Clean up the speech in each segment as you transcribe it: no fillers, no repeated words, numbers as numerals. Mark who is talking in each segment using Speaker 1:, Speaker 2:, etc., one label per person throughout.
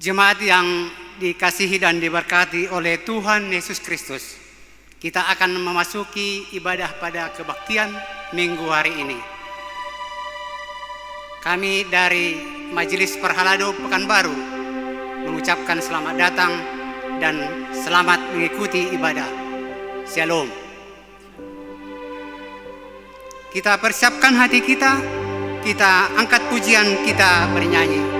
Speaker 1: Jemaat yang dikasihi dan diberkati oleh Tuhan Yesus Kristus, kita akan memasuki ibadah pada kebaktian minggu hari ini. Kami dari Majelis Perhalado Pekanbaru mengucapkan selamat datang dan selamat mengikuti ibadah. Shalom. Kita persiapkan hati kita angkat pujian, kita bernyanyi.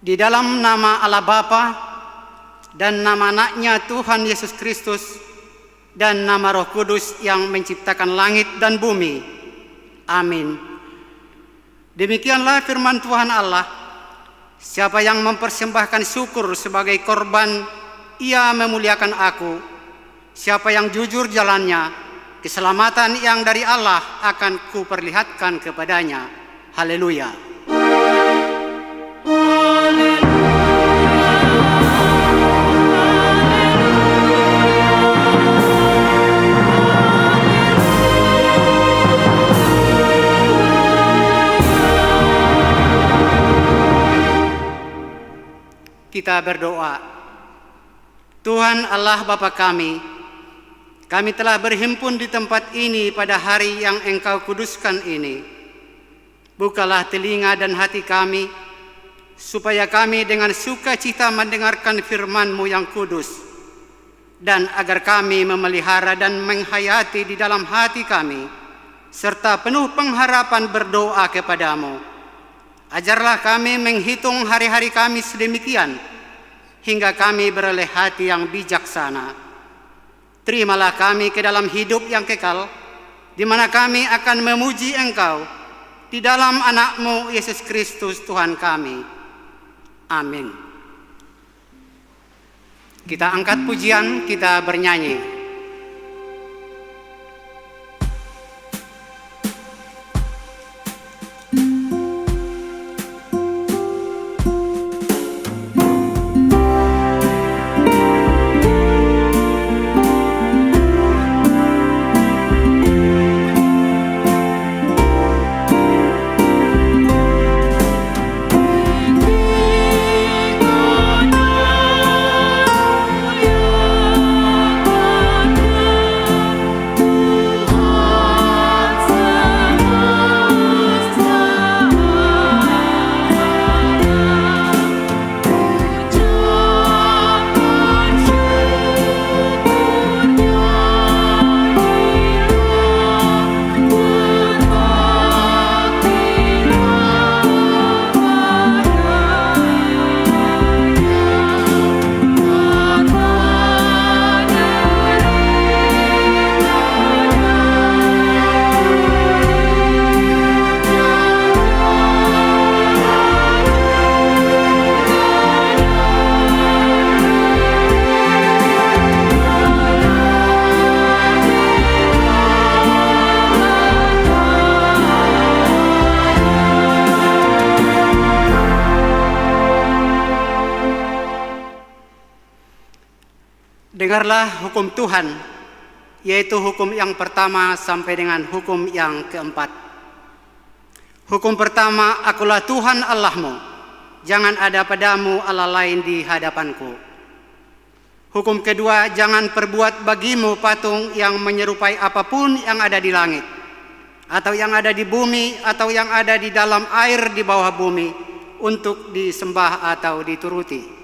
Speaker 1: Di dalam nama Allah Bapa dan nama anaknya Tuhan Yesus Kristus dan nama Roh Kudus yang menciptakan langit dan bumi. Amin. Demikianlah firman Tuhan Allah. Siapa yang mempersembahkan syukur sebagai korban, ia memuliakan aku. Siapa yang jujur jalannya, keselamatan yang dari Allah akan kuperlihatkan kepadanya. Haleluya. Kita berdoa. Tuhan Allah Bapa kami telah berhimpun di tempat ini pada hari yang Engkau kuduskan ini. Bukalah telinga dan hati kami, supaya kami dengan sukacita mendengarkan firman-Mu yang kudus, dan agar kami memelihara dan menghayati di dalam hati kami, serta penuh pengharapan berdoa kepadamu. Ajarlah kami menghitung hari-hari kami sedemikian, hingga kami beroleh hati yang bijaksana. Terimalah kami ke dalam hidup yang kekal, di mana kami akan memuji Engkau, di dalam anak-Mu Yesus Kristus Tuhan kami. Amin. Kita angkat pujian, kita bernyanyi. Dengarlah hukum Tuhan, yaitu hukum yang pertama sampai dengan hukum yang keempat. Hukum pertama, akulah Tuhan Allahmu, jangan ada padamu Allah lain di hadapanku. Hukum kedua, jangan perbuat bagimu patung yang menyerupai apapun yang ada di langit, atau yang ada di bumi, atau yang ada di dalam air di bawah bumi, untuk disembah atau dituruti.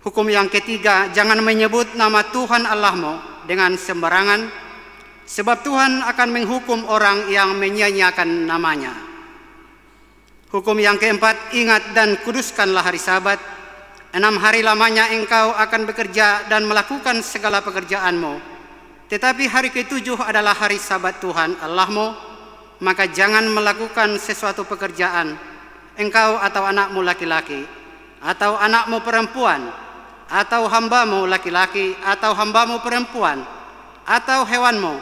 Speaker 1: Hukum yang ketiga, jangan menyebut nama Tuhan Allahmu dengan sembarangan, sebab Tuhan akan menghukum orang yang menyia-nyiakan namanya. Hukum yang keempat, ingat dan kuduskanlah hari Sabat. 6 hari lamanya engkau akan bekerja dan melakukan segala pekerjaanmu. Tetapi hari ke-7 adalah hari Sabat Tuhan Allahmu, maka jangan melakukan sesuatu pekerjaan, engkau atau anakmu laki-laki, atau anakmu perempuan, atau hambamu laki-laki, atau hambamu perempuan, atau hewanmu,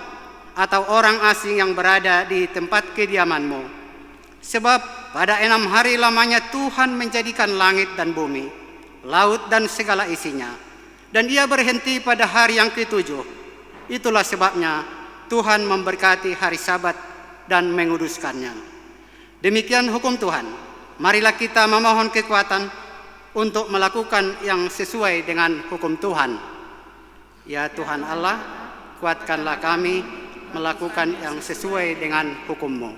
Speaker 1: atau orang asing yang berada di tempat kediamanmu. Sebab pada 6 hari lamanya Tuhan menjadikan langit dan bumi, laut dan segala isinya, dan Ia berhenti pada hari yang ke-7. Itulah sebabnya Tuhan memberkati hari Sabat dan menguduskannya. Demikian hukum Tuhan. Marilah kita memohon kekuatan untuk melakukan yang sesuai dengan hukum Tuhan. Ya Tuhan Allah, kuatkanlah kami melakukan yang sesuai dengan hukum-Mu.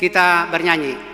Speaker 1: Kita bernyanyi.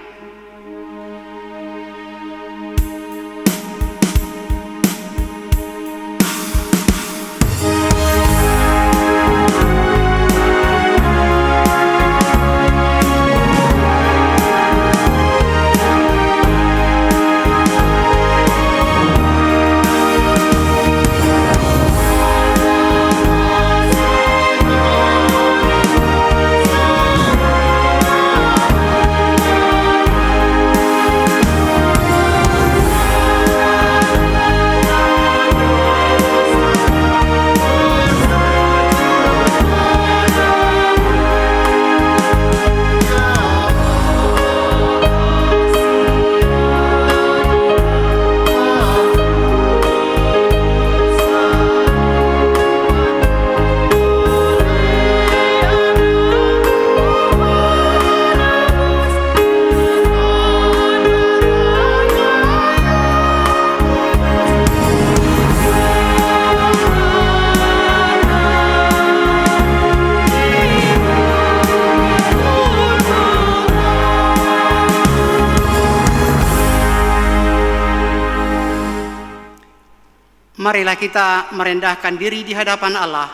Speaker 1: Marilah kita merendahkan diri di hadapan Allah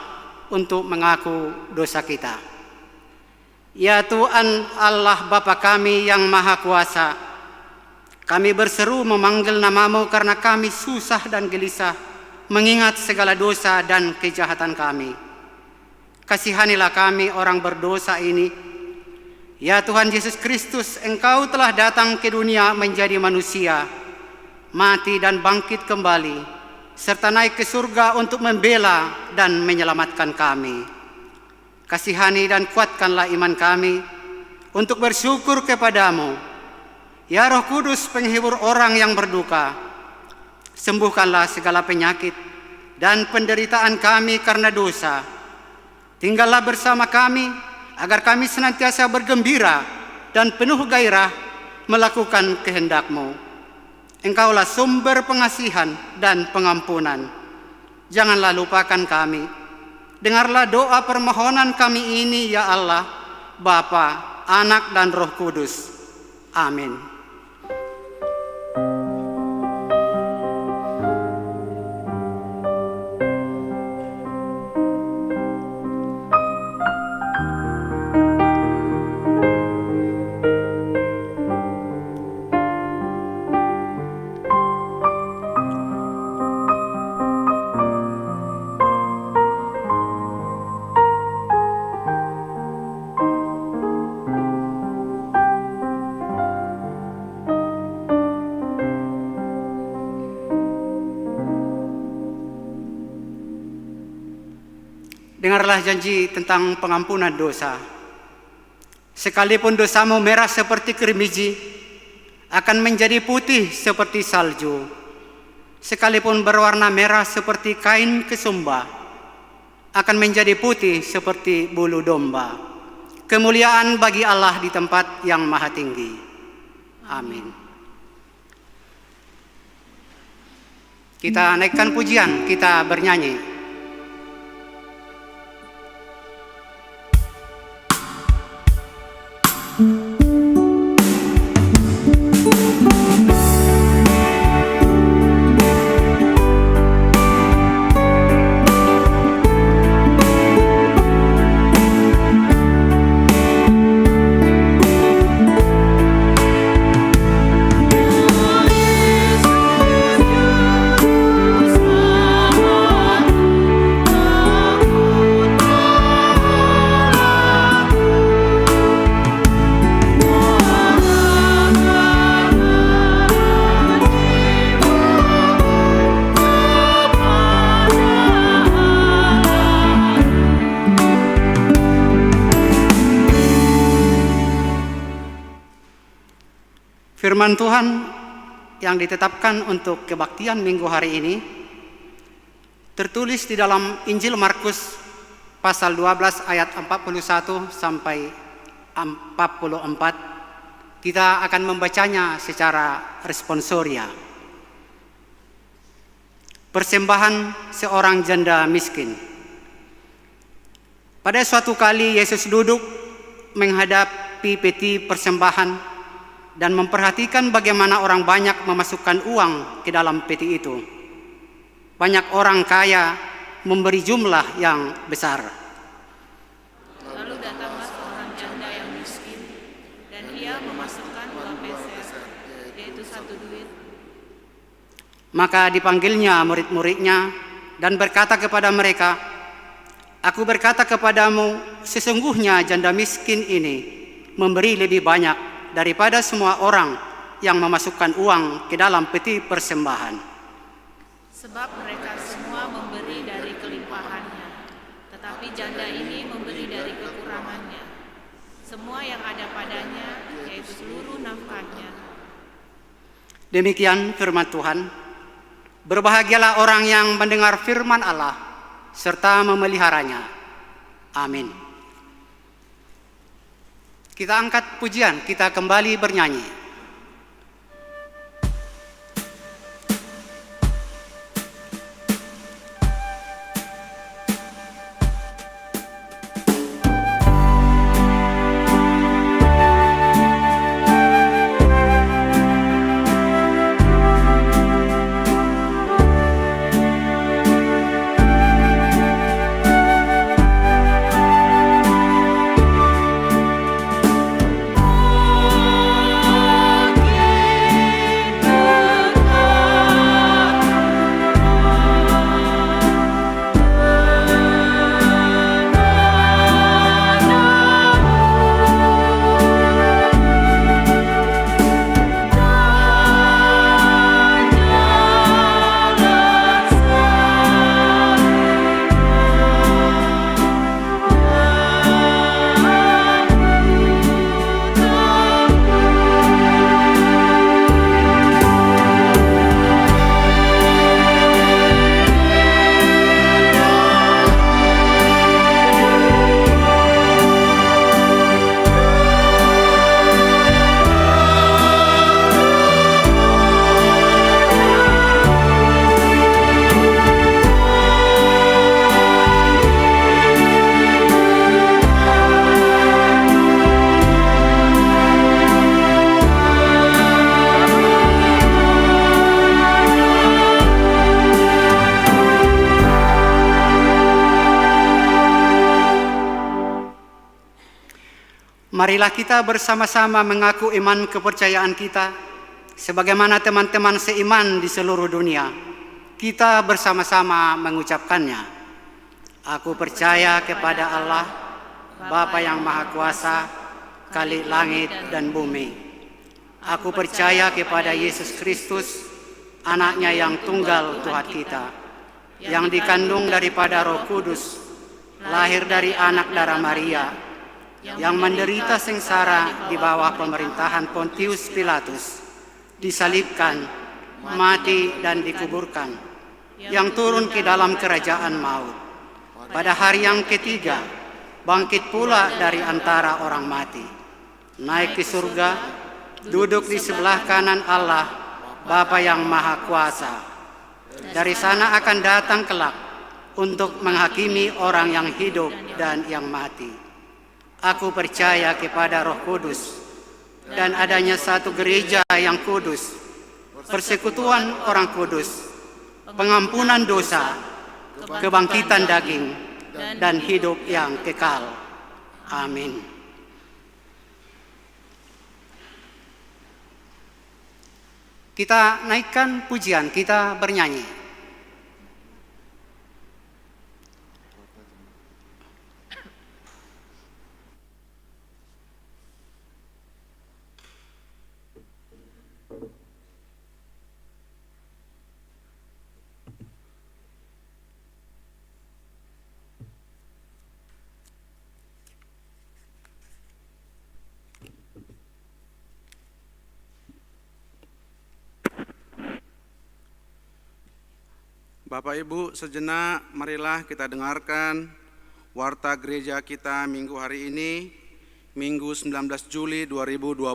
Speaker 1: untuk mengaku dosa kita. Ya Tuhan Allah Bapa kami yang Maha Kuasa, kami berseru memanggil nama-Mu karena kami susah dan gelisah mengingat segala dosa dan kejahatan kami. Kasihanilah kami orang berdosa ini. Ya Tuhan Yesus Kristus, Engkau telah datang ke dunia menjadi manusia, mati dan bangkit kembali, serta naik ke surga untuk membela dan menyelamatkan kami. Kasihani dan kuatkanlah iman kami untuk bersyukur kepadamu. Ya Roh Kudus, penghibur orang yang berduka, sembuhkanlah segala penyakit dan penderitaan kami karena dosa. Tinggallah bersama kami agar kami senantiasa bergembira dan penuh gairah melakukan kehendak-Mu. Engkaulah sumber pengasihan dan pengampunan. Janganlah lupakan kami. Dengarlah doa permohonan kami ini, ya Allah, Bapa, Anak, dan Roh Kudus. Amin. Dengarlah janji tentang pengampunan dosa. Sekalipun dosamu merah seperti kerimiji, akan menjadi putih seperti salju. sekalipun berwarna merah seperti kain kesumba, akan menjadi putih seperti bulu domba. Kemuliaan bagi Allah di tempat yang maha tinggi. Amin. Kita naikkan pujian, kita bernyanyi. Firman Tuhan yang ditetapkan untuk kebaktian minggu hari ini tertulis di dalam Injil Markus pasal 12 ayat 41 sampai 44. Kita akan membacanya secara responsoria. Persembahan seorang janda miskin. Pada suatu kali Yesus duduk menghadapi peti persembahan dan memperhatikan bagaimana orang banyak memasukkan uang ke dalam peti itu. Banyak orang kaya memberi jumlah yang besar.
Speaker 2: Lalu datanglah seorang janda yang miskin, dan ia memasukkan 2 peser, yaitu 1 duit.
Speaker 1: Maka dipanggilnya murid-muridnya dan berkata kepada mereka, "Aku berkata kepadamu, sesungguhnya janda miskin ini memberi lebih banyak daripada semua orang yang memasukkan uang ke dalam peti persembahan.
Speaker 2: Sebab mereka semua memberi dari kelimpahannya, tetapi janda ini memberi dari kekurangannya, semua yang ada padanya, yaitu seluruh nafkahnya."
Speaker 1: Demikian firman Tuhan. Berbahagialah orang yang mendengar firman Allah serta memeliharanya. Amin. Kita angkat pujian, kita kembali bernyanyi. Marilah kita bersama-sama mengaku iman kepercayaan kita sebagaimana teman-teman seiman di seluruh dunia. Kita bersama-sama mengucapkannya. Aku percaya kepada Allah, Bapa yang Maha Kuasa, Khalik langit dan bumi. Aku percaya kepada Yesus Kristus, Anaknya yang tunggal Tuhan kita, yang dikandung daripada Roh Kudus, lahir dari anak darah Maria, yang menderita sengsara di bawah pemerintahan Pontius Pilatus, disalibkan, mati dan dikuburkan, yang turun ke dalam kerajaan maut. Pada hari yang ketiga, bangkit pula dari antara orang mati, naik ke surga, duduk di sebelah kanan Allah, Bapa yang Maha Kuasa. Dari sana akan datang kelak untuk menghakimi orang yang hidup dan yang mati. Aku percaya kepada Roh Kudus dan adanya satu gereja yang kudus, persekutuan orang kudus, pengampunan dosa, kebangkitan daging, dan hidup yang kekal. Amin. Kita naikkan pujian, kita bernyanyi.
Speaker 3: Bapak Ibu, sejenak marilah kita dengarkan warta gereja kita minggu hari ini, Minggu 19 Juli 2020.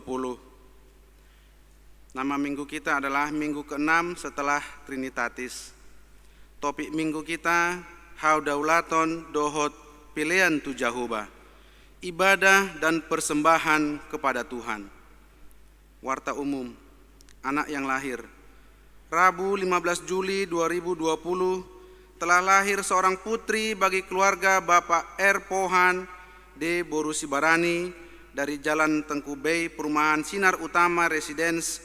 Speaker 3: Nama minggu kita adalah minggu ke-6 setelah Trinitatis. Topik minggu kita, Haudaulaton Dohot Pilihan tu Jahoba, ibadah dan persembahan kepada Tuhan. Warta umum, anak yang lahir. Rabu 15 Juli 2020 telah lahir seorang putri bagi keluarga Bapak R. Pohan D. Borusibarani dari Jalan Tengku Bay, Perumahan Sinar Utama Residence,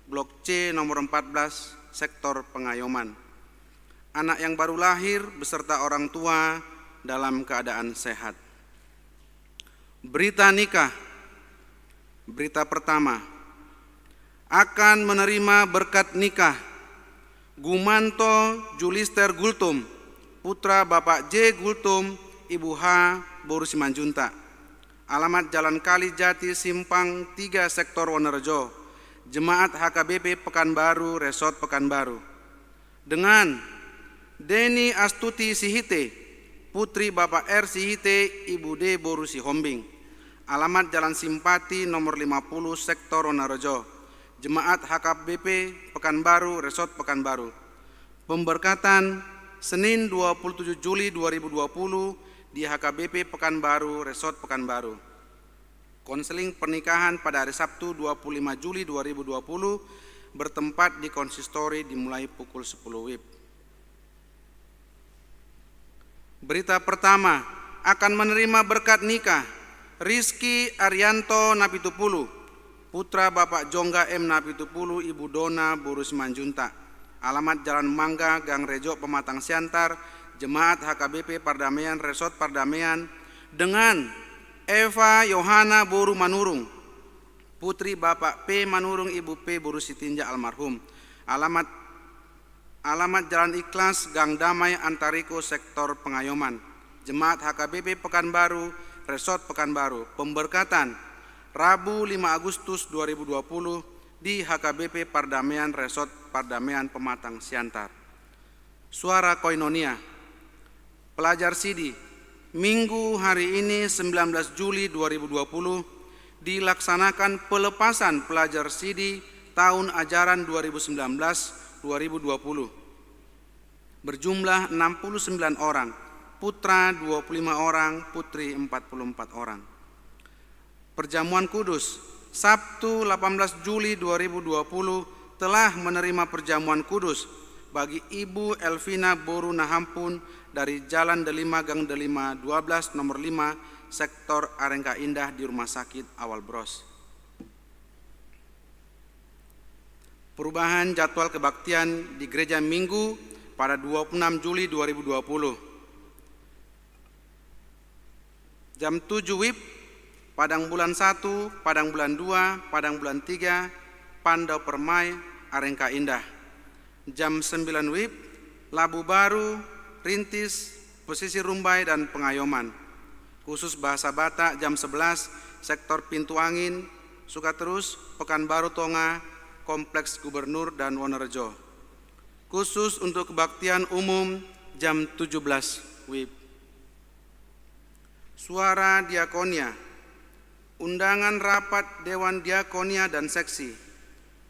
Speaker 3: Blok C nomor 14, Sektor Pengayoman. Anak yang baru lahir beserta orang tua dalam keadaan sehat. Berita nikah. Berita pertama, akan menerima berkat nikah Gumanto Julister Gultum, putra Bapak J. Gultum, Ibu H. Borusimanjunta. Alamat Jalan Kali Jati Simpang 3 Sektor Wonorejo, Jemaat HKBP Pekanbaru, Resort Pekanbaru. Dengan Deni Astuti Sihite, putri Bapak R. Sihite, Ibu D. Borusihombing. Alamat Jalan Simpati nomor 50 Sektor Wonorejo, Jemaat HKBP Pekanbaru, Resort Pekanbaru. Pemberkatan Senin 27 Juli 2020 di HKBP Pekanbaru, Resort Pekanbaru. Konseling pernikahan pada hari Sabtu 25 Juli 2020 bertempat di konsistori dimulai pukul 10 WIB. Berita pertama, akan menerima berkat nikah Rizky Arianto Napitupulu, putra Bapak Jongga M. Napitupulu, Ibu Dona Borusimanjunta. Alamat Jalan Mangga, Gang Rejo, Pematang Siantar, Jemaat HKBP Pardamaian, Resort Pardamaian. Dengan Eva Yohana Boru Manurung, putri Bapak P. Manurung, Ibu P. Borusitinja almarhum. Alamat Jalan Ikhlas, Gang Damai, Antariko, Sektor Pengayoman. Jemaat HKBP Pekanbaru, Resort Pekanbaru. Pemberkatan Rabu 5 Agustus 2020 di HKBP Pardamaian, Resort Pardamaian, Pematang Siantar. Suara Koinonia. Pelajar Sidi, Minggu hari ini 19 Juli 2020 dilaksanakan pelepasan pelajar Sidi tahun ajaran 2019-2020. Berjumlah 69 orang, putra 25 orang, putri 44 orang. Perjamuan Kudus, Sabtu 18 Juli 2020 telah menerima perjamuan kudus bagi Ibu Elvina Boru Nahampun dari Jalan Delima Gang Delima 12 nomor 5 Sektor Arengka Indah di Rumah Sakit Awal Bros. Perubahan jadwal kebaktian di Gereja Minggu pada 26 Juli 2020. Jam 7 WIB, Padang bulan 1, Padang bulan 2, Padang bulan 3, Pandau Permai, Arengka Indah. Jam 9 WIB, Labu Baru, Rintis, Pesisir Rumbai, dan Pengayoman. Khusus bahasa Batak jam 11, Sektor Pintu Angin, Sukaterus, Pekanbaru Tonga, Kompleks Gubernur dan Wonorejo. Khusus untuk kebaktian umum jam 17 WIB. Suara Diakonia. Undangan rapat Dewan Diakonia dan Seksi.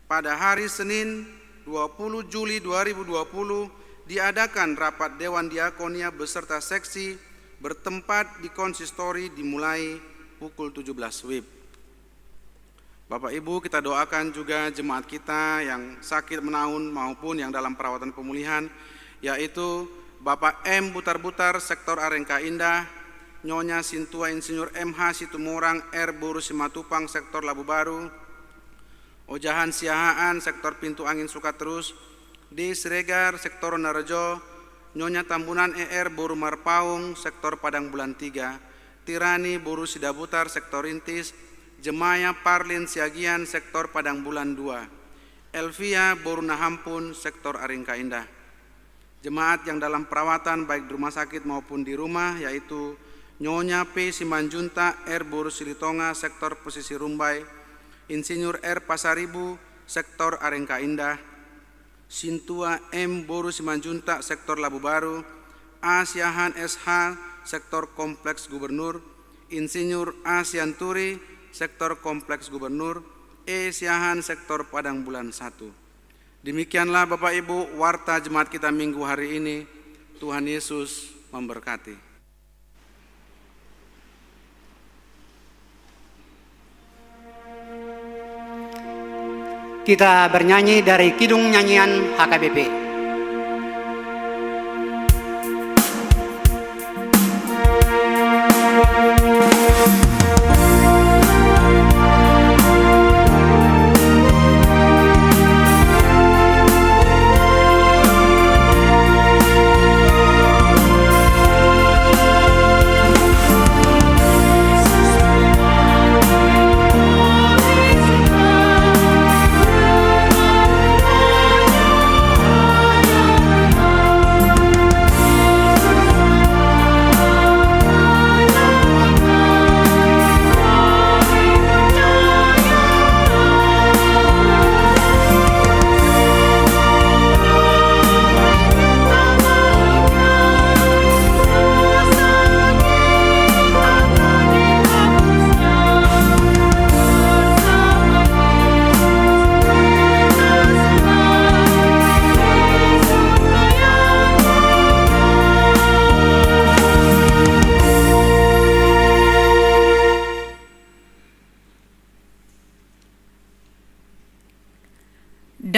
Speaker 3: Pada hari Senin 20 Juli 2020 diadakan rapat Dewan Diakonia beserta seksi bertempat di konsistori dimulai pukul 17 WIB. Bapak Ibu, kita doakan juga jemaat kita yang sakit menaun maupun yang dalam perawatan pemulihan, yaitu Bapak M. Butar-Butar, Sektor Arengka Indah, Nyonya Sintua Insinyur MH Situmorang R. Boru Simatupang, Sektor Labu Baru, Ojahan Siahaan, Sektor Pintu Angin Sukaterus, D. Siregar, Sektor Wonorejo, Nyonya Tambunan ER Boru Marpaung, Sektor Padang Bulan 3, Tirani Boru Sidabutar, Sektor Rintis, Jemaya Parlin Siagian, Sektor Padang Bulan 2, Elvia Boru Nahampun, Sektor Arengka Indah. Jemaat yang dalam perawatan baik di rumah sakit maupun di rumah, yaitu Nyonya P. Simanjunta R. Boru Silitonga, Sektor Pesisir Rumbai, Insinyur R. Pasaribu, Sektor Arengka Indah, Sintua M. Boru Simanjunta, Sektor Labu Baru, A. Siahan SH, Sektor Kompleks Gubernur, Insinyur A. Sianturi, Sektor Kompleks Gubernur, E. Siahan, Sektor Padang Bulan 1. Demikianlah Bapak Ibu warta jemaat kita minggu hari ini. Tuhan Yesus memberkati.
Speaker 1: Kita bernyanyi dari Kidung Nyanyian HKBP.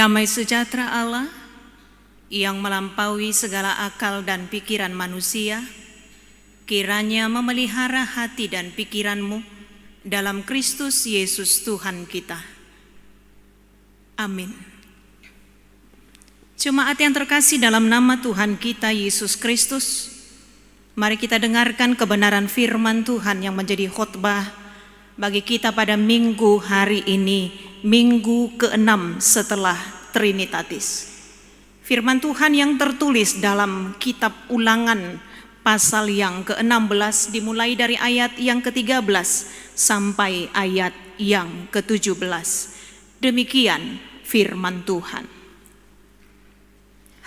Speaker 2: Damai sejahtera Allah yang melampaui segala akal dan pikiran manusia, kiranya memelihara hati dan pikiranmu dalam Kristus Yesus Tuhan kita. Amin. Jemaat yang terkasih dalam nama Tuhan kita Yesus Kristus, mari kita dengarkan kebenaran firman Tuhan yang menjadi khotbah bagi kita pada minggu hari ini, minggu ke-6 setelah Trinitatis. Firman Tuhan yang tertulis dalam kitab Ulangan pasal yang ke-16 dimulai dari ayat yang ke-13 sampai ayat yang ke-17. Demikian firman Tuhan.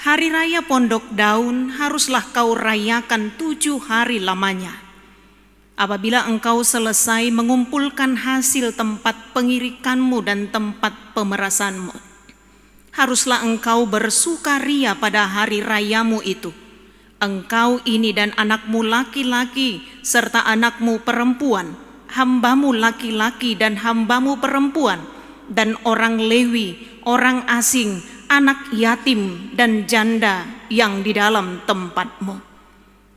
Speaker 2: Hari raya Pondok Daun haruslah kau rayakan 7 hari lamanya. Apabila engkau selesai mengumpulkan hasil tempat pengirikanmu dan tempat pemerasanmu, haruslah engkau bersukaria pada hari rayamu itu. Engkau ini dan anakmu laki-laki serta anakmu perempuan, hambamu laki-laki dan hambamu perempuan, dan orang Lewi, orang asing, anak yatim dan janda yang di dalam tempatmu.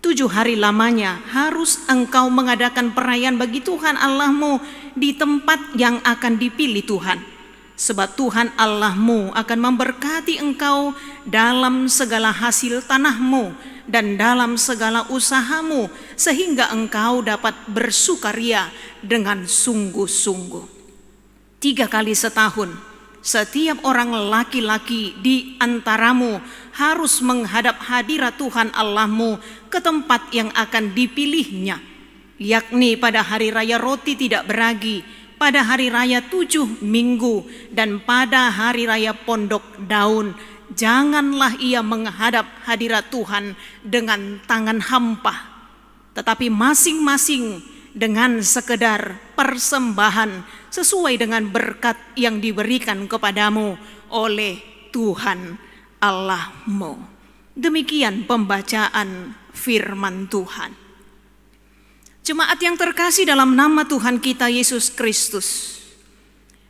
Speaker 2: 7 hari lamanya harus engkau mengadakan perayaan bagi Tuhan Allahmu di tempat yang akan dipilih Tuhan. Sebab Tuhan Allahmu akan memberkati engkau dalam segala hasil tanahmu dan dalam segala usahamu, sehingga engkau dapat bersukaria dengan sungguh-sungguh. 3 kali setahun, setiap orang laki-laki di antaramu harus menghadap hadirat Tuhan Allahmu ke tempat yang akan dipilihnya, yakni pada hari raya roti tidak beragi,
Speaker 4: pada hari raya 7 minggu dan pada hari raya Pondok Daun, janganlah ia menghadap hadirat Tuhan dengan tangan hampa, tetapi masing-masing dengan sekedar persembahan sesuai dengan berkat yang diberikan kepadamu oleh Tuhan Allahmu. Demikian pembacaan firman Tuhan. Jemaat yang terkasih dalam nama Tuhan kita Yesus Kristus,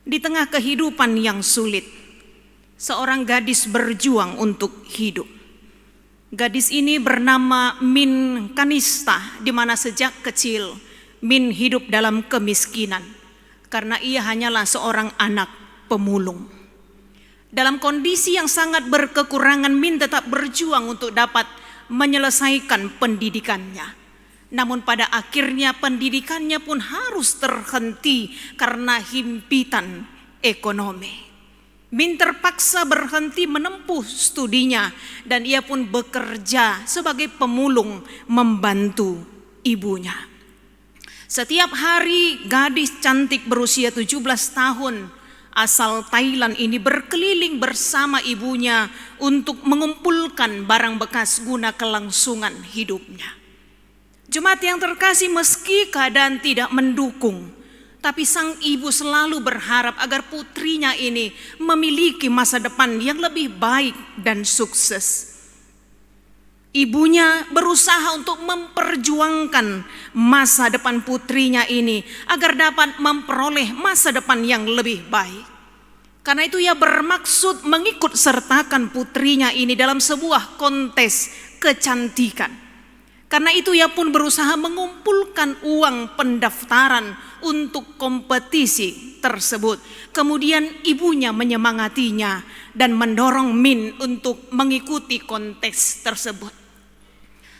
Speaker 4: di tengah kehidupan yang sulit, seorang gadis berjuang untuk hidup. Gadis ini bernama Min Kanista, di mana sejak kecil Min hidup dalam kemiskinan karena ia hanyalah seorang anak pemulung. Dalam kondisi yang sangat berkekurangan, Min tetap berjuang untuk dapat menyelesaikan pendidikannya. Namun pada akhirnya pendidikannya pun harus terhenti karena himpitan ekonomi. Min terpaksa berhenti menempuh studinya dan ia pun bekerja sebagai pemulung membantu ibunya. Setiap hari gadis cantik berusia 17 tahun asal Thailand ini berkeliling bersama ibunya untuk mengumpulkan barang bekas guna kelangsungan hidupnya. Jemaat yang terkasih, meski keadaan tidak mendukung, tapi sang ibu selalu berharap agar putrinya ini memiliki masa depan yang lebih baik dan sukses. Ibunya berusaha untuk memperjuangkan masa depan putrinya ini agar dapat memperoleh masa depan yang lebih baik. Karena itu ia bermaksud mengikut sertakan putrinya ini dalam sebuah kontes kecantikan. Karena itu ia pun berusaha mengumpulkan uang pendaftaran untuk kompetisi tersebut. Kemudian ibunya menyemangatinya dan mendorong Min untuk mengikuti kontes tersebut.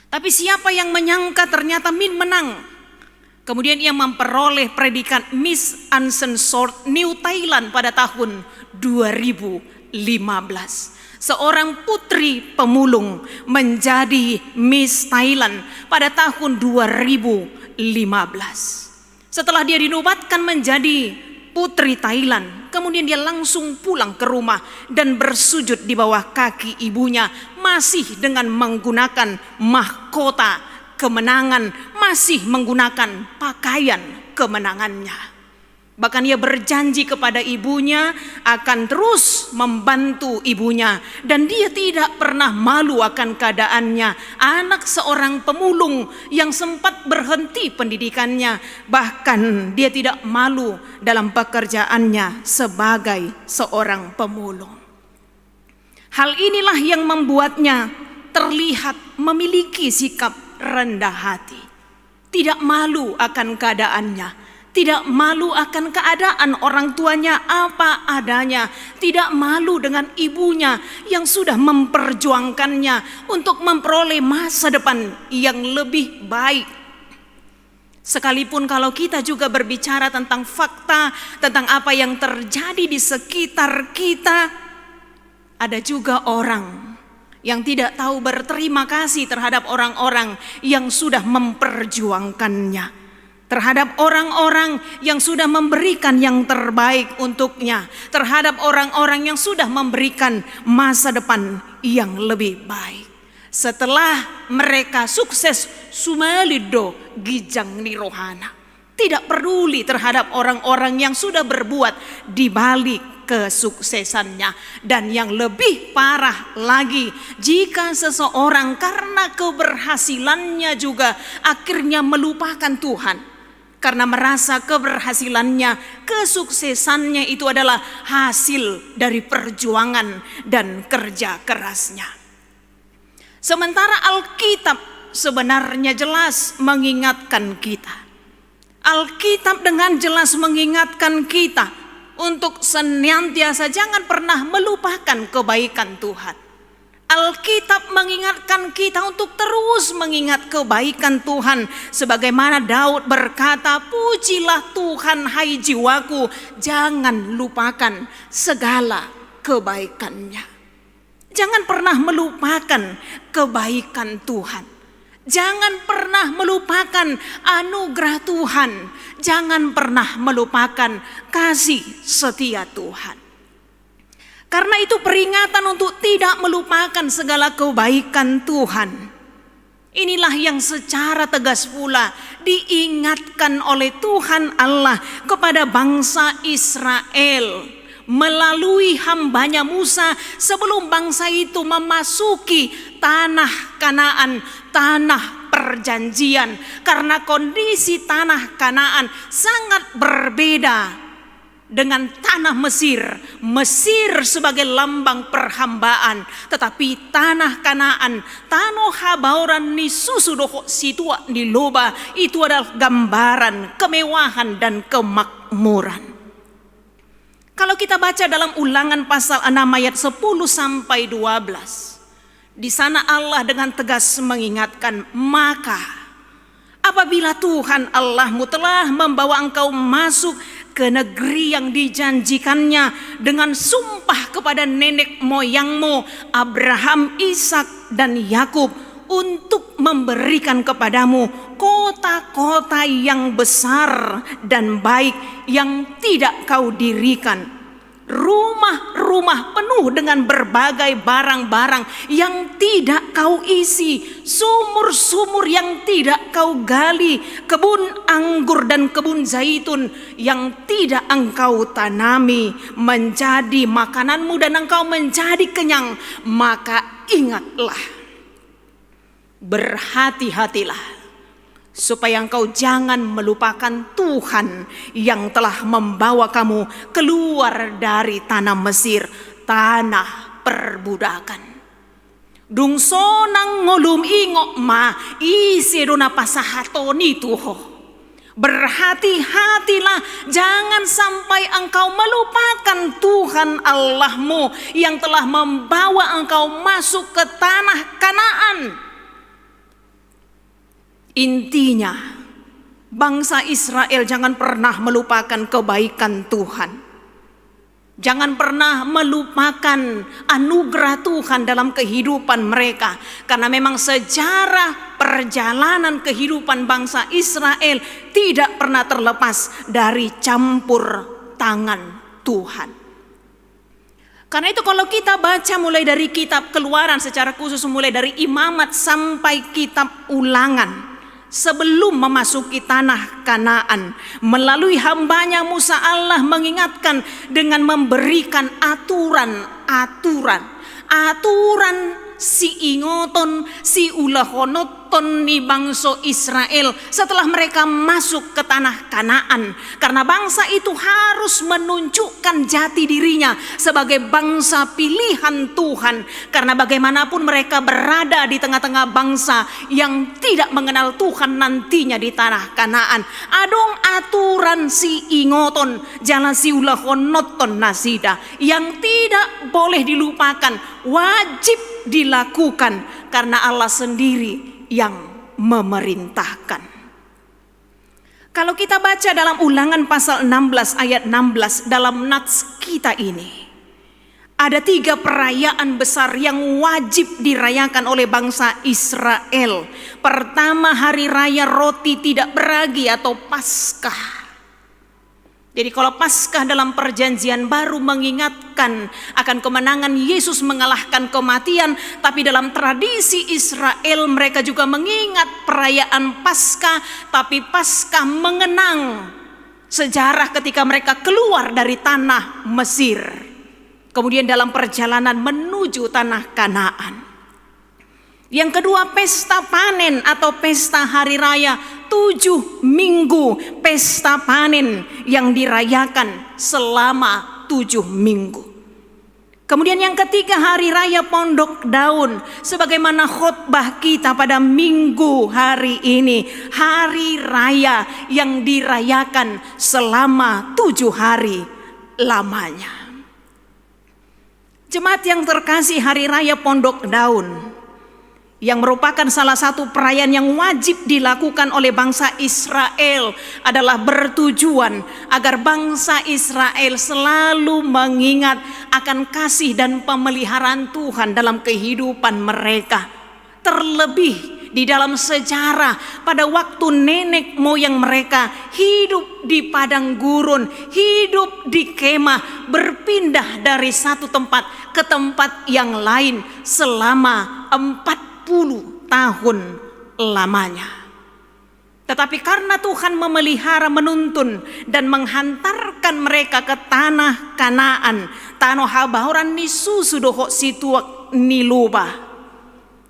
Speaker 4: Tapi siapa yang menyangka ternyata Min menang. Kemudian ia memperoleh predikat Miss Uncensored New Thailand pada tahun 2015. Seorang putri pemulung menjadi Miss Thailand pada tahun 2015. Setelah dia dinobatkan menjadi putri Thailand, kemudian dia langsung pulang ke rumah dan bersujud di bawah kaki ibunya, masih dengan menggunakan mahkota kemenangan, masih menggunakan pakaian kemenangannya. Bahkan ia berjanji kepada ibunya akan terus membantu ibunya dan dia tidak pernah malu akan keadaannya. Anak seorang pemulung yang sempat berhenti pendidikannya, bahkan dia tidak malu dalam pekerjaannya sebagai seorang pemulung. Hal inilah yang membuatnya terlihat memiliki sikap rendah hati, tidak malu akan keadaannya, tidak malu akan keadaan orang tuanya apa adanya, tidak malu dengan ibunya yang sudah memperjuangkannya untuk memperoleh masa depan yang lebih baik. Sekalipun kalau kita juga berbicara tentang fakta, tentang apa yang terjadi di sekitar kita, ada juga orang yang tidak tahu berterima kasih terhadap orang-orang yang sudah memperjuangkannya, terhadap orang-orang yang sudah memberikan yang terbaik untuknya, terhadap orang-orang yang sudah memberikan masa depan yang lebih baik. Setelah mereka sukses, sumalido gijang ni rohana, tidak peduli terhadap orang-orang yang sudah berbuat di balik kesuksesannya. Dan yang lebih parah lagi, jika seseorang karena keberhasilannya juga akhirnya melupakan Tuhan, karena merasa keberhasilannya, kesuksesannya itu adalah hasil dari perjuangan dan kerja kerasnya. Sementara Alkitab sebenarnya jelas mengingatkan kita. Alkitab dengan jelas mengingatkan kita untuk senantiasa jangan pernah melupakan kebaikan Tuhan. Alkitab mengingatkan kita untuk terus mengingat kebaikan Tuhan. Sebagaimana Daud berkata, pujilah Tuhan hai jiwaku, jangan lupakan segala kebaikannya. Jangan pernah melupakan kebaikan Tuhan. Jangan pernah melupakan anugerah Tuhan. Jangan pernah melupakan kasih setia Tuhan. Karena itu peringatan untuk tidak melupakan segala kebaikan Tuhan. Inilah yang secara tegas pula diingatkan oleh Tuhan Allah kepada bangsa Israel melalui hambanya Musa sebelum bangsa itu memasuki tanah Kanaan, tanah perjanjian. Karena kondisi tanah Kanaan sangat berbeda dengan tanah Mesir. Mesir sebagai lambang perhambaan, tetapi tanah Kanaan, tanah habauran ni susu doho situa di loba, itu adalah gambaran kemewahan dan kemakmuran. Kalau kita baca dalam Ulangan pasal 6 ayat 10 sampai 12, di sana Allah dengan tegas mengingatkan, maka apabila Tuhan Allahmu telah membawa engkau masuk ke negeri yang dijanjikannya dengan sumpah kepada nenek moyangmu Abraham, Ishak dan Yakub, untuk memberikan kepadamu kota-kota yang besar dan baik yang tidak kau dirikan, rumah-rumah penuh dengan berbagai barang-barang yang tidak kau isi, sumur-sumur yang tidak kau gali, kebun anggur dan kebun zaitun yang tidak engkau tanami menjadi makananmu dan engkau menjadi kenyang. Maka ingatlah, berhati-hatilah supaya engkau jangan melupakan Tuhan yang telah membawa kamu keluar dari tanah Mesir, tanah perbudakan. Dungso nang ngolum ingok ma isi dona pasahatoni tuho. Berhati-hatilah, jangan sampai engkau melupakan Tuhan Allahmu yang telah membawa engkau masuk ke tanah Kanaan. Intinya, bangsa Israel jangan pernah melupakan kebaikan Tuhan. Jangan pernah melupakan anugerah Tuhan dalam kehidupan mereka. Karena memang sejarah perjalanan kehidupan bangsa Israel tidak pernah terlepas dari campur tangan Tuhan. Karena itu kalau kita baca mulai dari kitab Keluaran, secara khusus mulai dari Imamat sampai kitab Ulangan, sebelum memasuki tanah Kanaan, melalui hambanya Musa, Allah mengingatkan dengan memberikan aturan si ingoton, si ulahonoton ni bangsa Israel setelah mereka masuk ke tanah Kanaan. Karena bangsa itu harus menunjukkan jati dirinya sebagai bangsa pilihan Tuhan. Karena bagaimanapun mereka berada di tengah-tengah bangsa yang tidak mengenal Tuhan nantinya di tanah Kanaan. Adong aturan si ingoton, jalan si ulahonoton nasida yang tidak boleh dilupakan, wajib dilakukan karena Allah sendiri yang memerintahkan. Kalau kita baca dalam Ulangan pasal 16 ayat 16 dalam nats kita ini, ada 3 perayaan besar yang wajib dirayakan oleh bangsa Israel. Pertama, hari raya roti tidak beragi atau Paskah. Jadi kalau Paskah dalam perjanjian baru mengingatkan akan kemenangan Yesus mengalahkan kematian, tapi dalam tradisi Israel mereka juga mengingat perayaan Paskah, tapi Paskah mengenang sejarah ketika mereka keluar dari tanah Mesir, kemudian dalam perjalanan menuju tanah Kanaan. Yang kedua, pesta panen atau pesta hari raya 7 minggu, pesta panen yang dirayakan selama 7 minggu. Kemudian yang ketiga, hari raya Pondok Daun, sebagaimana khotbah kita pada minggu hari ini, hari raya yang dirayakan selama 7 hari lamanya. Jemaat yang terkasih, hari raya Pondok Daun yang merupakan salah satu perayaan yang wajib dilakukan oleh bangsa Israel adalah bertujuan agar bangsa Israel selalu mengingat akan kasih dan pemeliharaan Tuhan dalam kehidupan mereka. Terlebih di dalam sejarah pada waktu nenek moyang mereka hidup di padang gurun, hidup di kemah, berpindah dari satu tempat ke tempat yang lain selama 40 tahun lamanya. Tetapi karena Tuhan memelihara, menuntun dan menghantarkan mereka ke tanah Kanaan, tanah habahoran ni susu dohok situak ni loba.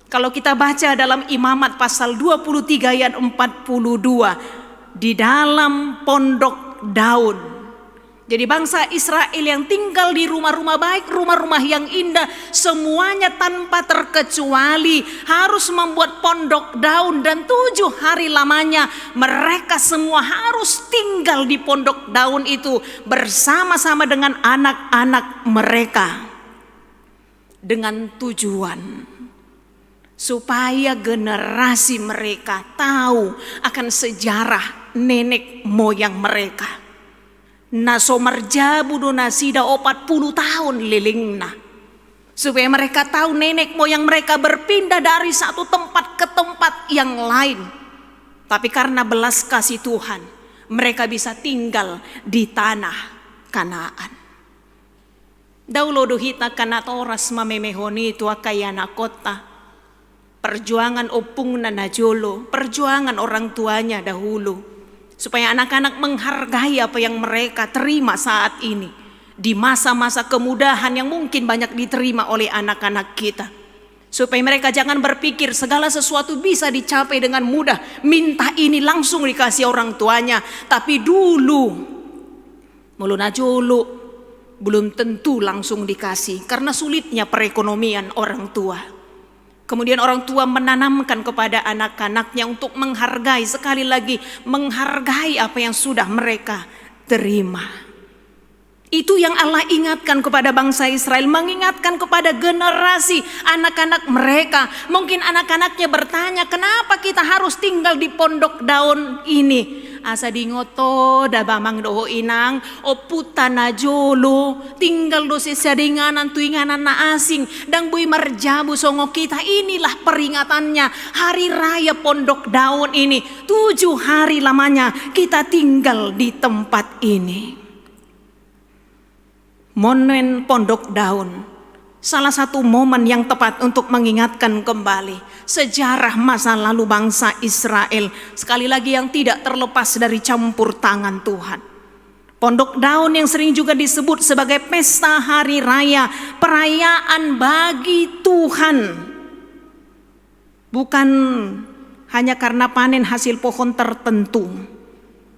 Speaker 4: Kalau kita baca dalam Imamat pasal 23 ayat 42, di dalam pondok daun. Jadi bangsa Israel yang tinggal di rumah-rumah baik, rumah-rumah yang indah, semuanya tanpa terkecuali harus membuat pondok daun, dan 7 hari lamanya mereka semua harus tinggal di pondok daun itu bersama-sama dengan anak-anak mereka, dengan tujuan supaya generasi mereka tahu akan sejarah nenek moyang mereka. Naso marjabu do nasida 40 tahun lilingna, supaya mereka tahu nenek moyang mereka berpindah dari satu tempat ke tempat yang lain. Tapi karena belas kasih Tuhan, mereka bisa tinggal di tanah Kanaan. Daulo dohita kanatoras mamemehoni tua kayana kota. Perjuangan opung na najolo, perjuangan orang tuanya dahulu, supaya anak-anak menghargai apa yang mereka terima saat ini, di masa-masa kemudahan yang mungkin banyak diterima oleh anak-anak kita. Supaya mereka jangan berpikir segala sesuatu bisa dicapai dengan mudah, minta ini langsung dikasih orang tuanya. Tapi dulu muluna jolo belum tentu langsung dikasih, karena sulitnya perekonomian orang tua. Kemudian orang tua menanamkan kepada anak-anaknya untuk menghargai, sekali lagi menghargai apa yang sudah mereka terima. Itu yang Allah ingatkan kepada bangsa Israel, mengingatkan kepada generasi anak-anak mereka. Mungkin anak-anaknya bertanya, kenapa kita harus tinggal di pondok daun ini? Asa di ngoto da bamang doho inang oputa na jolo, tinggal do sesadinganan tuinganan na asing dang bui marjabu songo kita. Inilah peringatannya hari raya pondok daun ini. 7 hari lamanya kita tinggal di tempat ini. Monumen pondok daun, salah satu momen yang tepat untuk mengingatkan kembali sejarah masa lalu bangsa Israel, sekali lagi yang tidak terlepas dari campur tangan Tuhan. Pondok daun yang sering juga disebut sebagai pesta hari raya, perayaan bagi Tuhan, bukan hanya karena panen hasil pohon tertentu,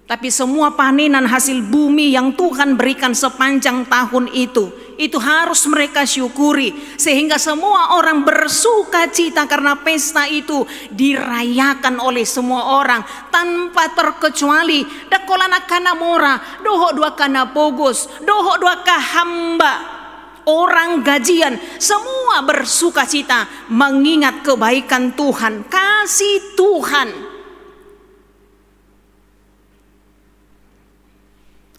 Speaker 4: tapi semua panenan hasil bumi yang Tuhan berikan sepanjang tahun itu harus mereka syukuri, sehingga semua orang bersuka cita karena pesta itu dirayakan oleh semua orang tanpa terkecuali. Dakolana kana mora, doho dua kana pogos, doho dua kahamba, orang gajian, semua bersuka cita mengingat kebaikan Tuhan, kasih Tuhan.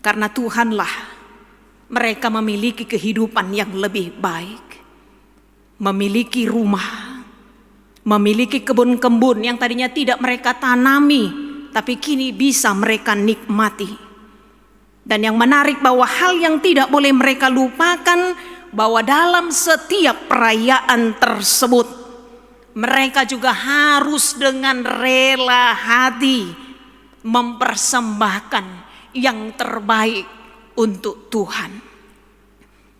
Speaker 4: Karena Tuhanlah mereka memiliki kehidupan yang lebih baik, memiliki rumah, memiliki kebun-kebun yang tadinya tidak mereka tanami, tapi kini bisa mereka nikmati. Dan yang menarik bahwa hal yang tidak boleh mereka lupakan, bahwa dalam setiap perayaan tersebut mereka juga harus dengan rela hati mempersembahkan yang terbaik untuk Tuhan.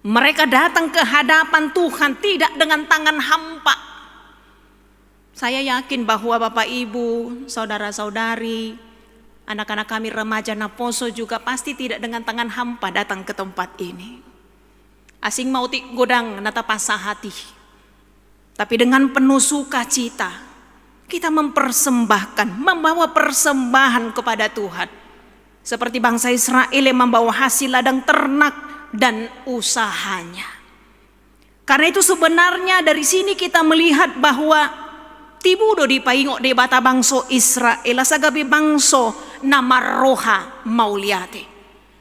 Speaker 4: Mereka datang ke hadapan Tuhan tidak dengan tangan hampa. Saya yakin bahwa Bapak Ibu, saudara-saudari, anak-anak kami remaja Naposo juga pasti tidak dengan tangan hampa datang ke tempat ini. Asing mau tik godang nata pasah hati. Tapi dengan penuh sukacita kita mempersembahkan, membawa persembahan kepada Tuhan. Seperti bangsa Israel yang membawa hasil ladang ternak dan usahanya. Karena itu sebenarnya dari sini kita melihat bahwa tibudo di paingok de bata bangso Israel asagabi bangso namaroha mauliate.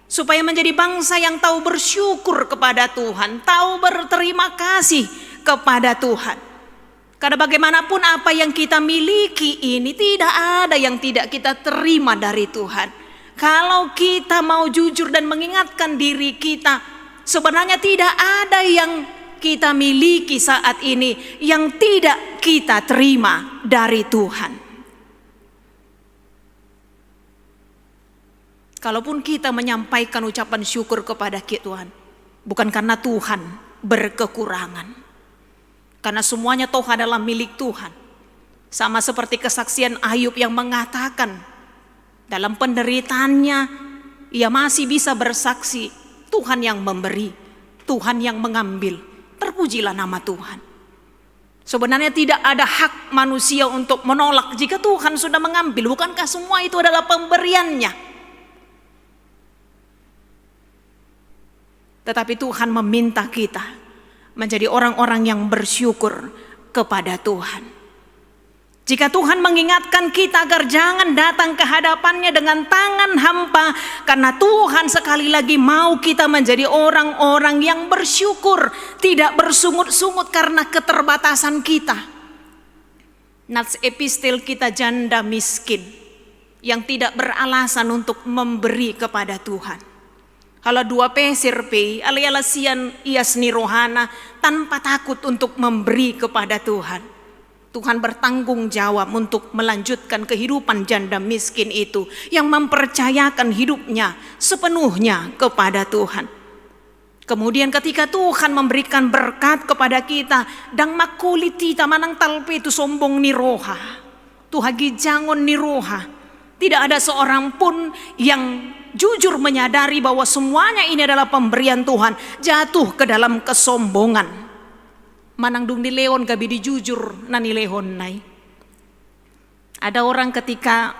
Speaker 4: Supaya menjadi bangsa yang tahu bersyukur kepada Tuhan, tahu berterima kasih kepada Tuhan. Karena bagaimanapun apa yang kita miliki ini tidak ada yang tidak kita terima dari Tuhan. Kalau kita mau jujur dan mengingatkan diri kita, sebenarnya tidak ada yang kita miliki saat ini yang tidak kita terima dari Tuhan. Kalaupun kita menyampaikan ucapan syukur kepada Tuhan, bukan karena Tuhan berkekurangan. Karena semuanya toh adalah milik Tuhan. Sama seperti kesaksian Ayub yang mengatakan dalam penderitaannya ia masih bisa bersaksi, Tuhan yang memberi, Tuhan yang mengambil. Terpujilah nama Tuhan. Sebenarnya tidak ada hak manusia untuk menolak jika Tuhan sudah mengambil. Bukankah semua itu adalah pemberiannya? Tetapi Tuhan meminta kita menjadi orang-orang yang bersyukur kepada Tuhan. Jika Tuhan mengingatkan kita agar jangan datang ke hadapannya dengan tangan hampa, karena Tuhan sekali lagi mau kita menjadi orang-orang yang bersyukur, tidak bersungut-sungut karena keterbatasan kita. Nats epistel kita janda miskin yang tidak beralasan untuk memberi kepada Tuhan. Kalau 2 pesir pe, alialasian iasni rohana tanpa takut untuk memberi kepada Tuhan. Tuhan bertanggung jawab untuk melanjutkan kehidupan janda miskin itu yang mempercayakan hidupnya sepenuhnya kepada Tuhan. Kemudian ketika Tuhan memberikan berkat kepada kita, dang makuliti tamanang talpe itu sombong ni roha. Tuhagi jangon ni roha. Tidak ada seorang pun yang jujur menyadari bahwa semuanya ini adalah pemberian Tuhan, jatuh ke dalam kesombongan. Manang dung di leon gabi di jujur nani lehon nai. Ada orang ketika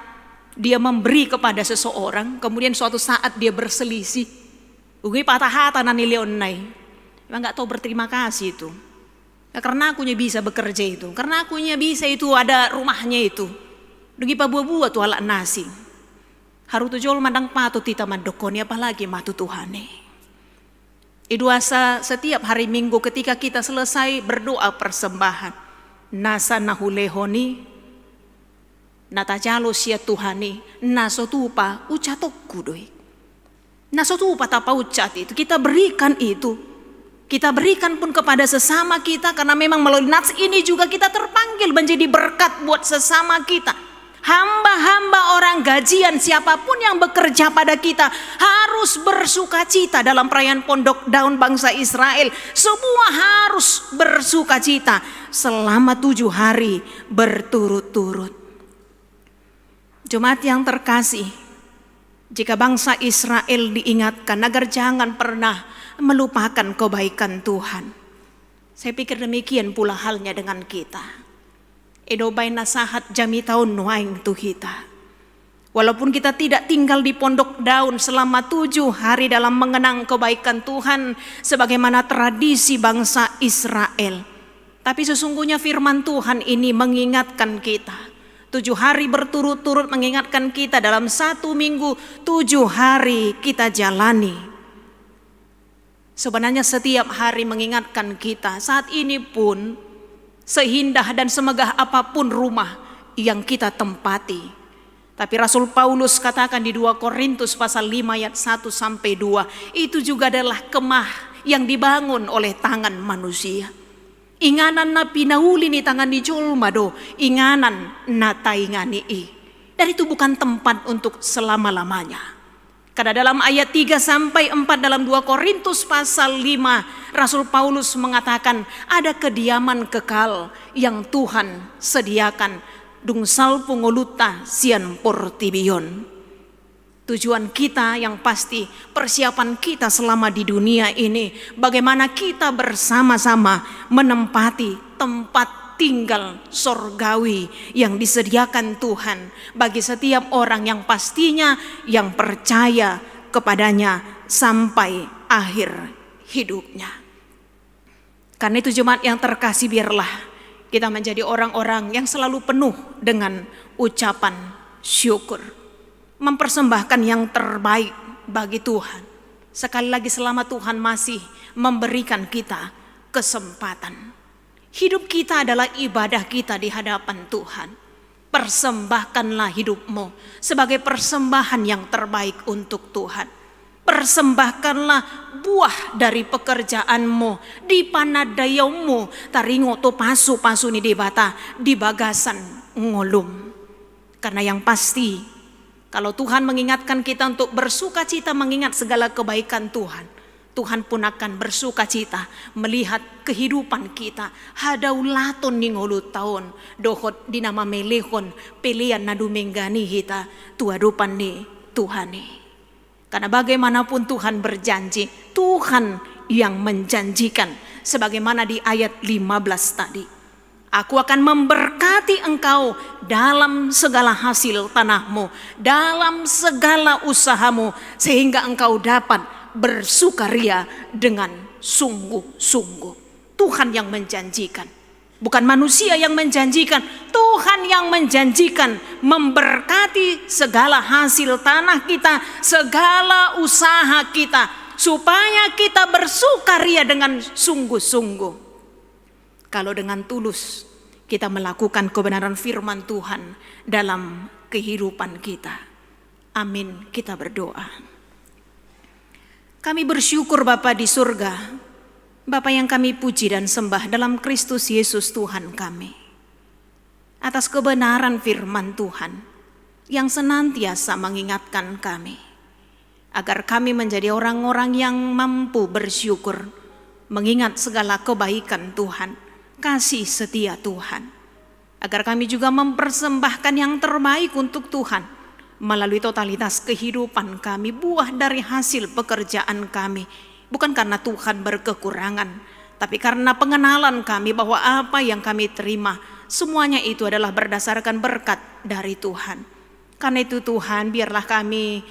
Speaker 4: dia memberi kepada seseorang, kemudian suatu saat dia berselisih, ugi patah hata nani leon nai. Memang nggak tahu berterima kasih itu. Ya, karena akunya bisa bekerja itu, karena akunya bisa itu ada rumahnya itu. Dugi pa buah-buah tuh alak nasi. Haru tujol mandang patut tita mandokoni apalagi matu Tuhane. Iduasa setiap hari Minggu ketika kita selesai berdoa persembahan. Nasa nahulehoni, natajalo sia Tuhani, naso tupa ucatok kudoi. Naso tupa tapa ucat itu, kita berikan itu. Kita berikan pun kepada sesama kita karena memang melalui nats ini juga kita terpanggil menjadi berkat buat sesama kita. Hamba-hamba orang gajian siapapun yang bekerja pada kita harus bersukacita dalam perayaan Pondok Daun bangsa Israel. Semua harus bersukacita selama 7 hari berturut-turut. Jemaat yang terkasih, jika bangsa Israel diingatkan agar jangan pernah melupakan kebaikan Tuhan, saya pikir demikian pula halnya dengan kita. Edobay nasahat jami tahun nuaing tu kita. Walaupun kita tidak tinggal di Pondok Daun selama 7 hari dalam mengenang kebaikan Tuhan sebagaimana tradisi bangsa Israel, tapi sesungguhnya firman Tuhan ini mengingatkan kita. 7 hari berturut-turut mengingatkan kita dalam 1 minggu 7 hari kita jalani. Sebenarnya setiap hari mengingatkan kita. Saat ini pun seindah dan semegah apapun rumah yang kita tempati, tapi Rasul Paulus katakan di 2 Korintus pasal 5 ayat 1 sampai 2, itu juga adalah kemah yang dibangun oleh tangan manusia. Inganan na pinauli ni tangan ni Jolmado, inganan na taingani i. Dan itu bukan tempat untuk selama-lamanya. Karena dalam ayat 3 sampai 4 dalam 2 Korintus pasal 5, Rasul Paulus mengatakan ada kediaman kekal yang Tuhan sediakan. Dungsal punguluta sian portibion. Tujuan kita yang pasti, persiapan kita selama di dunia ini, bagaimana kita bersama-sama menempati tempat tinggal sorgawi yang disediakan Tuhan bagi setiap orang yang pastinya yang percaya kepadanya sampai akhir hidupnya. Karena itu jemaat yang terkasih, biarlah kita menjadi orang-orang yang selalu penuh dengan ucapan syukur, mempersembahkan yang terbaik bagi Tuhan. Sekali lagi selama Tuhan masih memberikan kita kesempatan. Hidup kita adalah ibadah kita di hadapan Tuhan. Persembahkanlah hidupmu sebagai persembahan yang terbaik untuk Tuhan. Persembahkanlah buah dari pekerjaanmu, di panadayamu, taringo to pasu-pasu ni debata, di bagasan ngolum. Karena yang pasti, kalau Tuhan mengingatkan kita untuk bersuka cita mengingat segala kebaikan Tuhan, Tuhan pun akan bersuka cita melihat kehidupan kita. Hadaulaton ning hulu tahun dohot dinama melehon pilihan nadu menggani hita tuadupan ni Tuhan ni. Karena bagaimanapun Tuhan berjanji, Tuhan yang menjanjikan. Sebagaimana di ayat 15 tadi. Aku akan memberkati engkau dalam segala hasil tanahmu, dalam segala usahamu, sehingga engkau dapat bersukaria dengan sungguh-sungguh. Tuhan yang menjanjikan. Bukan manusia yang menjanjikan, Tuhan yang menjanjikan memberkati segala hasil tanah kita, segala usaha kita, supaya kita bersukaria dengan sungguh-sungguh. Kalau dengan tulus kita melakukan kebenaran firman Tuhan dalam kehidupan kita. Amin, kita berdoa. Kami bersyukur Bapa di surga, Bapa yang kami puji dan sembah dalam Kristus Yesus Tuhan kami, atas kebenaran firman Tuhan yang senantiasa mengingatkan kami, agar kami menjadi orang-orang yang mampu bersyukur, mengingat segala kebaikan Tuhan, kasih setia Tuhan, agar kami juga mempersembahkan yang terbaik untuk Tuhan, melalui totalitas kehidupan kami, buah dari hasil pekerjaan kami. Bukan karena Tuhan berkekurangan, tapi karena pengenalan kami bahwa apa yang kami terima, semuanya itu adalah berdasarkan berkat dari Tuhan. Karena itu Tuhan, biarlah kami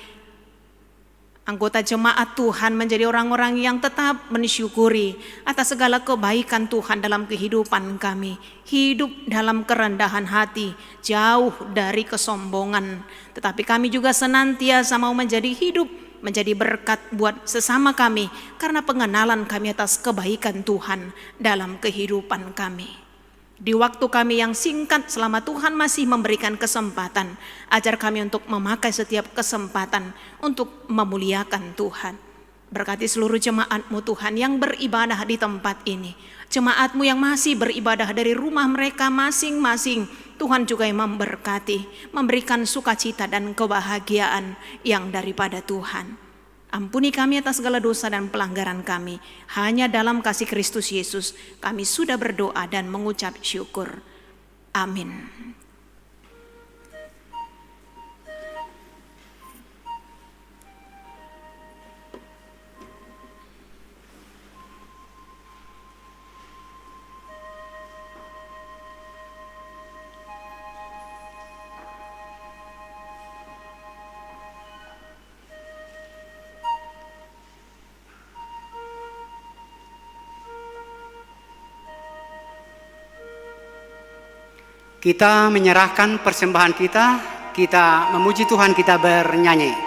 Speaker 4: anggota jemaat Tuhan menjadi orang-orang yang tetap mensyukuri atas segala kebaikan Tuhan dalam kehidupan kami. Hidup dalam kerendahan hati, jauh dari kesombongan. Tetapi kami juga senantiasa mau menjadi berkat buat sesama kami karena pengenalan kami atas kebaikan Tuhan dalam kehidupan kami. Di waktu kami yang singkat selama Tuhan masih memberikan kesempatan, ajar kami untuk memakai setiap kesempatan untuk memuliakan Tuhan. Berkati seluruh jemaat-Mu Tuhan yang beribadah di tempat ini. Jemaat-Mu yang masih beribadah dari rumah mereka masing-masing, Tuhan juga yang memberkati, memberikan sukacita dan kebahagiaan yang daripada Tuhan. Ampuni kami atas segala dosa dan pelanggaran kami. Hanya dalam kasih Kristus Yesus kami sudah berdoa dan mengucap syukur. Amin.
Speaker 1: Kita menyerahkan persembahan kita memuji Tuhan, kita bernyanyi.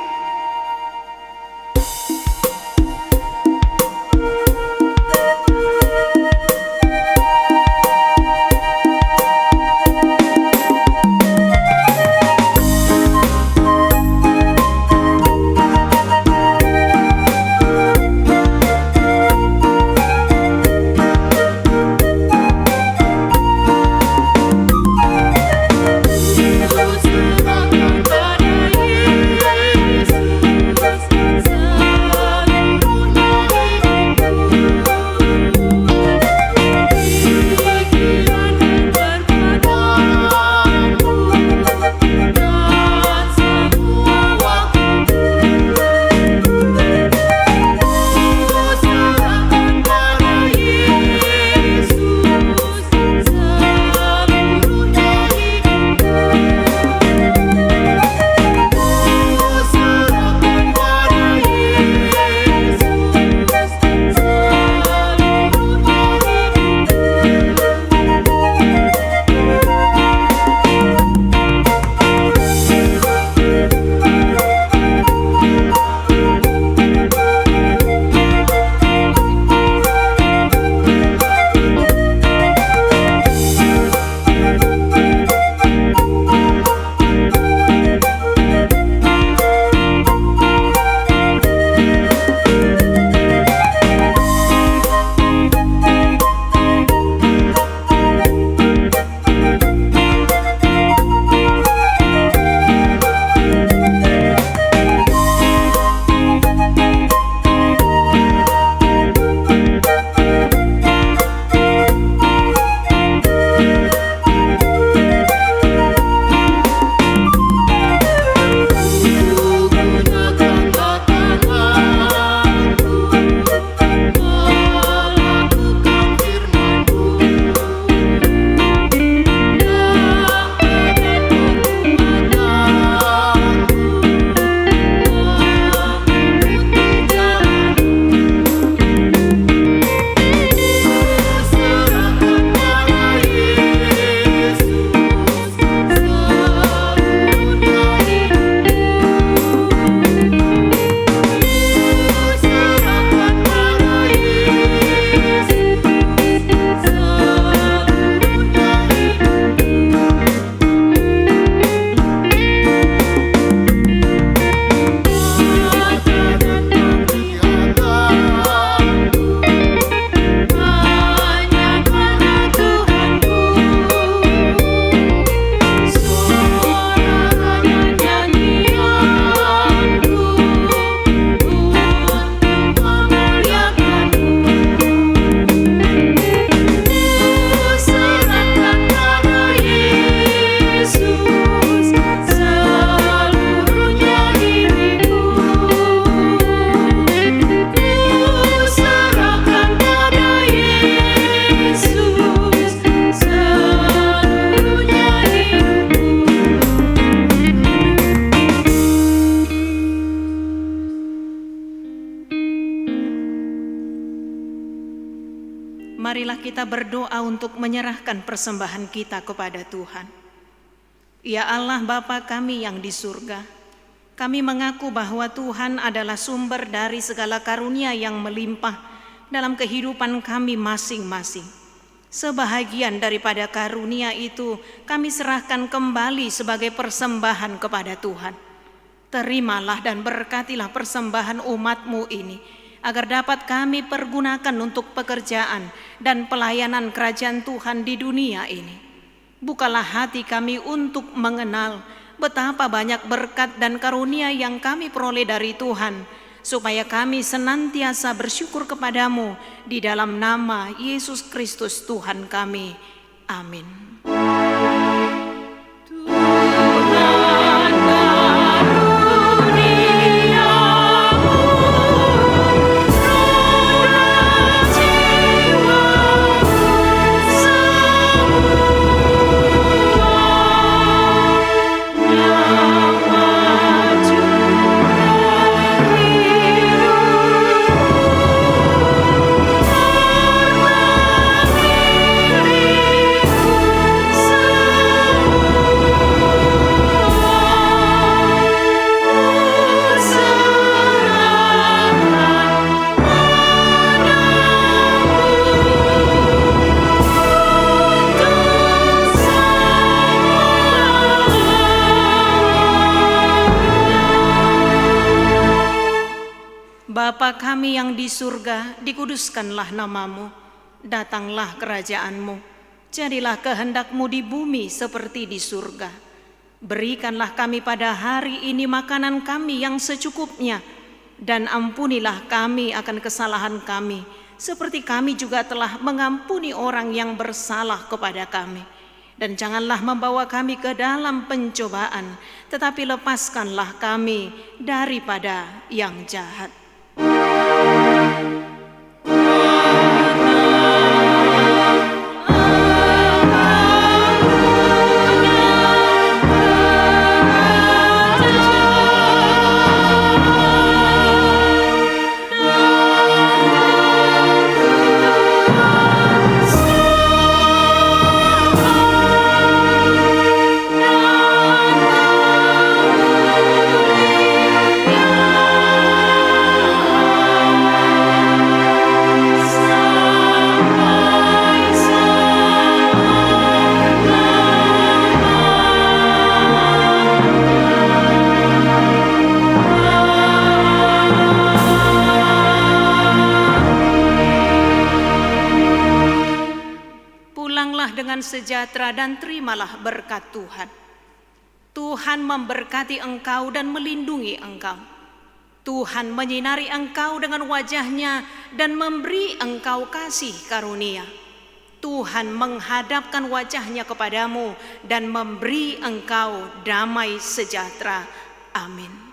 Speaker 4: marilah kita berdoa untuk menyerahkan persembahan kita kepada Tuhan. Ya Allah Bapa kami yang di surga, kami mengaku bahwa Tuhan adalah sumber dari segala karunia yang melimpah dalam kehidupan kami masing-masing. Sebahagian daripada karunia itu kami serahkan kembali sebagai persembahan kepada Tuhan. Terimalah dan berkatilah persembahan umat-Mu ini, agar dapat kami pergunakan untuk pekerjaan dan pelayanan kerajaan Tuhan di dunia ini. Bukalah hati kami untuk mengenal betapa banyak berkat dan karunia yang kami peroleh dari Tuhan, supaya kami senantiasa bersyukur kepadamu di dalam nama Yesus Kristus Tuhan kami. Amin. Bapa kami yang di surga, dikuduskanlah nama-Mu, datanglah kerajaan-Mu, jadilah kehendak-Mu di bumi seperti di surga. Berikanlah kami pada hari ini makanan kami yang secukupnya, dan ampunilah kami akan kesalahan kami, seperti kami juga telah mengampuni orang yang bersalah kepada kami. Dan janganlah membawa kami ke dalam pencobaan, tetapi lepaskanlah kami daripada yang jahat. Dengan sejahtera dan terimalah berkat Tuhan. Tuhan memberkati engkau dan melindungi engkau. Tuhan menyinari engkau dengan wajah-Nya dan memberi engkau kasih karunia. Tuhan menghadapkan wajah-Nya kepadamu dan memberi engkau damai sejahtera. Amin.